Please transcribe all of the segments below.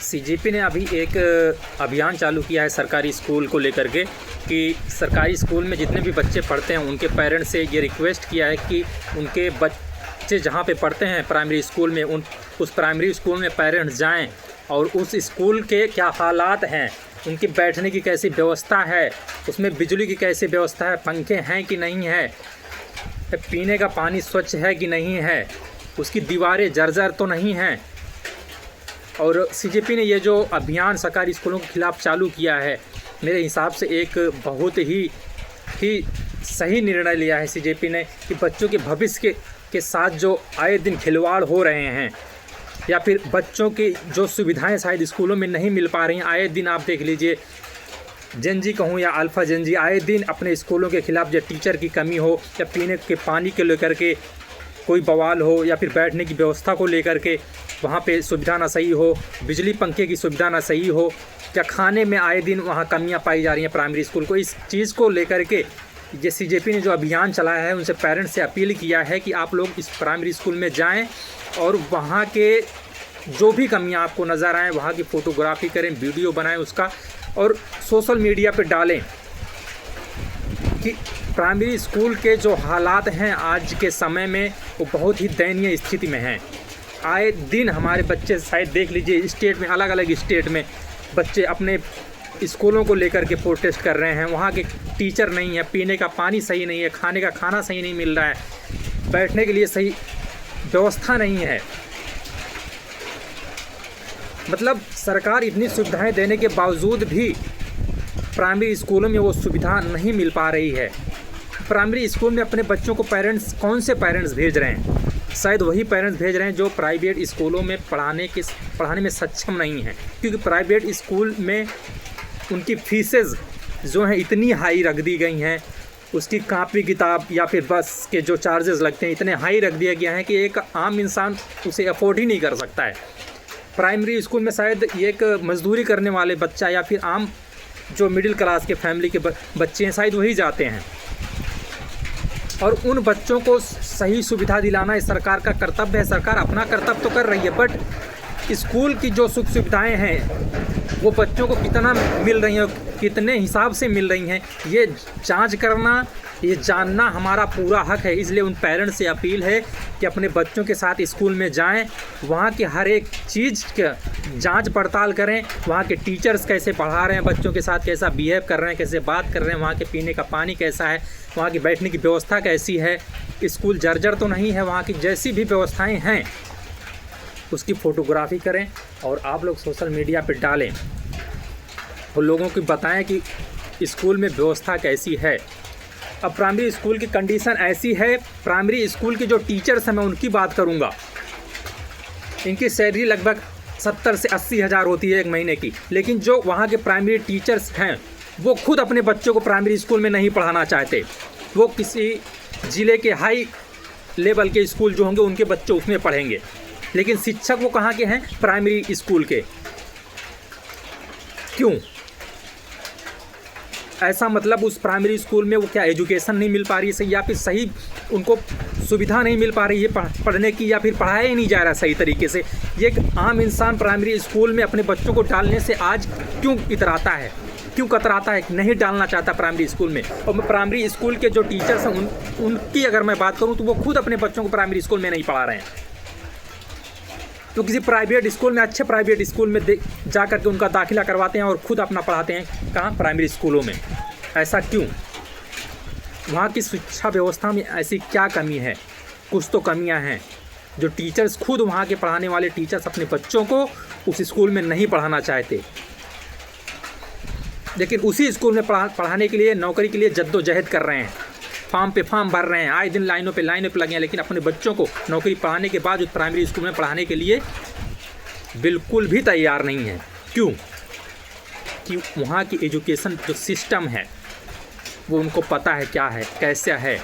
CJP ने अभी एक अभियान चालू किया है सरकारी स्कूल को लेकर के कि सरकारी स्कूल में जितने भी बच्चे पढ़ते हैं उनके पेरेंट्स से ये रिक्वेस्ट किया है कि उनके बच्चे जहाँ पे पढ़ते हैं प्राइमरी स्कूल में उस प्राइमरी स्कूल में पेरेंट्स जाएं और उस स्कूल के क्या हालात हैं, उनके बैठने की कैसी व्यवस्था है, उसमें बिजली की कैसी व्यवस्था है, पंखे हैं कि नहीं है, पीने का पानी स्वच्छ है कि नहीं है, उसकी दीवारें जर्जर तो नहीं हैं। और सीजेपी ने ये जो अभियान सरकारी स्कूलों के खिलाफ चालू किया है, मेरे हिसाब से एक बहुत ही सही निर्णय लिया है सीजेपी ने कि बच्चों के भविष्य के साथ जो आए दिन खिलवाड़ हो रहे हैं या फिर बच्चों की जो सुविधाएं शायद स्कूलों में नहीं मिल पा रही हैं, आए दिन आप देख लीजिए जेनजी कहूँ या अल्फ़ा जेनजी आए दिन अपने स्कूलों के खिलाफ जो टीचर की कमी हो या पीने के पानी के लेकर के कोई बवाल हो या फिर बैठने की व्यवस्था को लेकर के वहाँ पे सुविधा ना सही हो, बिजली पंखे की सुविधा ना सही हो, या खाने में आए दिन वहाँ कमियाँ पाई जा रही हैं प्राइमरी स्कूल को, इस चीज़ को लेकर के ये सीजेपी ने जो अभियान चलाया है उनसे पेरेंट्स से अपील किया है कि आप लोग इस प्राइमरी स्कूल में जाएं और वहाँ के जो भी कमियाँ आपको नज़र आएँ वहाँ की फ़ोटोग्राफी करें, वीडियो बनाएं उसका और सोशल मीडिया पे डालें कि प्राइमरी स्कूल के जो हालात हैं आज के समय में वो बहुत ही दयनीय स्थिति में हैं। आए दिन हमारे बच्चे शायद देख लीजिए स्टेट में, अलग अलग स्टेट में बच्चे अपने स्कूलों को लेकर के प्रोटेस्ट कर रहे हैं। वहाँ के टीचर नहीं है, पीने का पानी सही नहीं है, खाने का खाना सही नहीं मिल रहा है, बैठने के लिए सही व्यवस्था नहीं है। मतलब सरकार इतनी सुविधाएं देने के बावजूद भी प्राइमरी स्कूलों में वो सुविधा नहीं मिल पा रही है। प्राइमरी स्कूल में अपने बच्चों को पेरेंट्स कौन से पेरेंट्स भेज रहे हैं? शायद वही पेरेंट्स भेज रहे हैं जो प्राइवेट स्कूलों में पढ़ाने में सक्षम नहीं हैं, क्योंकि प्राइवेट स्कूल में उनकी फीसेस जो हैं इतनी हाई रख दी गई हैं, उसकी कापी किताब या फिर बस के जो चार्जेस लगते हैं इतने हाई रख दिया गया है कि एक आम इंसान उसे अफोर्ड ही नहीं कर सकता है। प्राइमरी स्कूल में शायद एक मजदूरी करने वाले बच्चा या फिर आम जो मिडिल क्लास के फैमिली के बच्चे हैं शायद वही जाते हैं, और उन बच्चों को सही सुविधा दिलाना इस सरकार का कर्तव्य है। सरकार अपना कर्तव्य तो कर रही है, बट स्कूल की जो सुख सुविधाएं हैं वो बच्चों को कितना मिल रही हैं, कितने हिसाब से मिल रही हैं, ये जांच करना, ये जानना हमारा पूरा हक है। इसलिए उन पेरेंट्स से अपील है कि अपने बच्चों के साथ स्कूल में जाएं, वहाँ के हर एक चीज़ का जांच पड़ताल करें, वहाँ के टीचर्स कैसे पढ़ा रहे हैं, बच्चों के साथ कैसा बिहेव कर रहे हैं, कैसे बात कर रहे हैं, वहाँ के पीने का पानी कैसा है, वहाँ की बैठने की व्यवस्था कैसी है, स्कूल जर्जर तो नहीं है, वहाँ की जैसी भी व्यवस्थाएँ हैं उसकी फ़ोटोग्राफी करें और आप लोग सोशल मीडिया पर डालें और लोगों को बताएं कि स्कूल में व्यवस्था कैसी है। अब प्राइमरी स्कूल की कंडीशन ऐसी है, प्राइमरी स्कूल के जो टीचर्स हैं मैं उनकी बात करूंगा, इनकी सैलरी लगभग 70 से 80 हज़ार होती है एक महीने की, लेकिन जो वहाँ के प्राइमरी टीचर्स हैं वो खुद अपने बच्चों को प्राइमरी स्कूल में नहीं पढ़ाना चाहते। वो किसी ज़िले के हाई लेवल के स्कूल जो होंगे उनके बच्चे उसमें पढ़ेंगे, लेकिन शिक्षक वो कहाँ के हैं? प्राइमरी स्कूल के। क्यों ऐसा? मतलब उस प्राइमरी स्कूल में वो क्या एजुकेशन नहीं मिल पा रही है सही, या फिर सही उनको सुविधा नहीं मिल पा रही है पढ़ने की, या फिर पढ़ाया ही नहीं जा रहा सही तरीके से। ये एक आम इंसान प्राइमरी स्कूल में अपने बच्चों को डालने से आज क्यों इतराता है, क्यों कतराता है, नहीं डालना चाहता प्राइमरी स्कूल में? और मैं प्राइमरी स्कूल के जो टीचर्स हैं उनकी अगर मैं बात करूँ तो वो खुद अपने बच्चों को प्राइमरी स्कूल में नहीं पढ़ा रहे हैं। तो किसी प्राइवेट स्कूल में, अच्छे प्राइवेट स्कूल में जा करके उनका दाखिला करवाते हैं और ख़ुद अपना पढ़ाते हैं कहाँ? प्राइमरी स्कूलों में। ऐसा क्यों? वहाँ की शिक्षा व्यवस्था में ऐसी क्या कमी है? कुछ तो कमियाँ हैं जो टीचर्स खुद, वहाँ के पढ़ाने वाले टीचर्स अपने बच्चों को उस स्कूल में नहीं पढ़ाना चाहते, लेकिन उसी स्कूल में पढ़ाने के लिए, नौकरी के लिए जद्दोजहद कर रहे हैं, फॉर्म पे फॉर्म भर रहे हैं, आए दिन लाइनों पे लगे हैं, लेकिन अपने बच्चों को नौकरी पाने के बाद उस प्राइमरी स्कूल में पढ़ाने के लिए बिल्कुल भी तैयार नहीं है। क्यों? कि वहाँ की एजुकेशन जो सिस्टम है वो उनको पता है क्या है, कैसा है।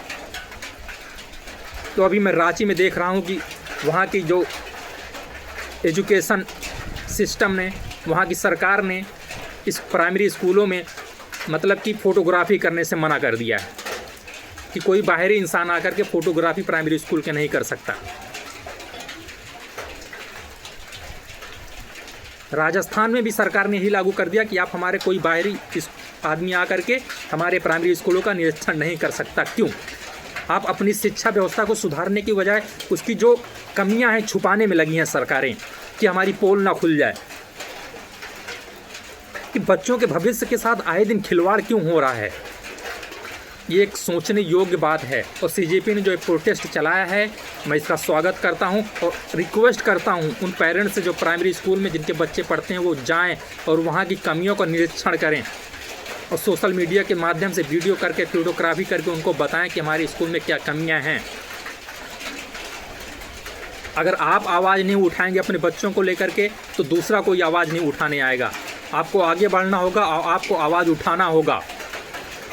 तो अभी मैं रांची में देख रहा हूँ कि वहाँ की जो एजुकेशन सिस्टम ने, वहाँ की सरकार ने इस प्राइमरी स्कूलों में मतलब कि फ़ोटोग्राफी करने से मना कर दिया है कि कोई बाहरी इंसान आकर के फ़ोटोग्राफी प्राइमरी स्कूल के नहीं कर सकता। राजस्थान में भी सरकार ने ही लागू कर दिया कि आप हमारे कोई बाहरी आदमी आकर के हमारे प्राइमरी स्कूलों का निरीक्षण नहीं कर सकता। क्यों? आप अपनी शिक्षा व्यवस्था को सुधारने की बजाय उसकी जो कमियां हैं छुपाने में लगी हैं सरकारें, कि हमारी पोल ना खुल जाए। कि बच्चों के भविष्य के साथ आए दिन खिलवाड़ क्यों हो रहा है, ये एक सोचने योग्य बात है। और सीजेपी ने जो एक प्रोटेस्ट चलाया है, मैं इसका स्वागत करता हूं और रिक्वेस्ट करता हूं उन पेरेंट्स से जो प्राइमरी स्कूल में जिनके बच्चे पढ़ते हैं वो जाएं और वहां की कमियों का निरीक्षण करें और सोशल मीडिया के माध्यम से वीडियो करके, फोटोग्राफी करके उनको बताएं कि हमारे स्कूल में क्या कमियां हैं। अगर आप आवाज़ नहीं उठाएंगे अपने बच्चों को लेकर के, तो दूसरा कोई आवाज़ नहीं उठाने आएगा। आपको आगे बढ़ना होगा और आपको आवाज़ उठाना होगा,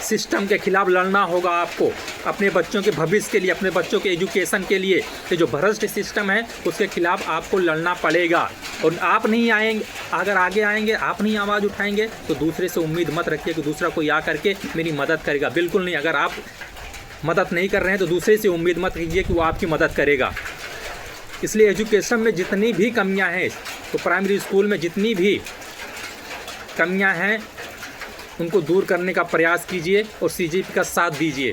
सिस्टम के खिलाफ लड़ना होगा आपको, अपने बच्चों के भविष्य के लिए, अपने बच्चों के एजुकेशन के लिए। ये जो भ्रष्ट सिस्टम है उसके खिलाफ आपको लड़ना पड़ेगा। और आप नहीं आएंगे, अगर आगे आएंगे, आप नहीं आवाज़ उठाएंगे, तो दूसरे से उम्मीद मत रखिए कि दूसरा कोई आ करके मेरी मदद करेगा। बिल्कुल नहीं। अगर आप मदद नहीं कर रहे हैं तो दूसरे से उम्मीद मत कीजिए कि वो आपकी मदद करेगा। इसलिए एजुकेशन में जितनी भी कमियां हैं, तो प्राइमरी स्कूल में जितनी भी कमियां हैं उनको दूर करने का प्रयास कीजिए और सीजेपी का साथ दीजिए।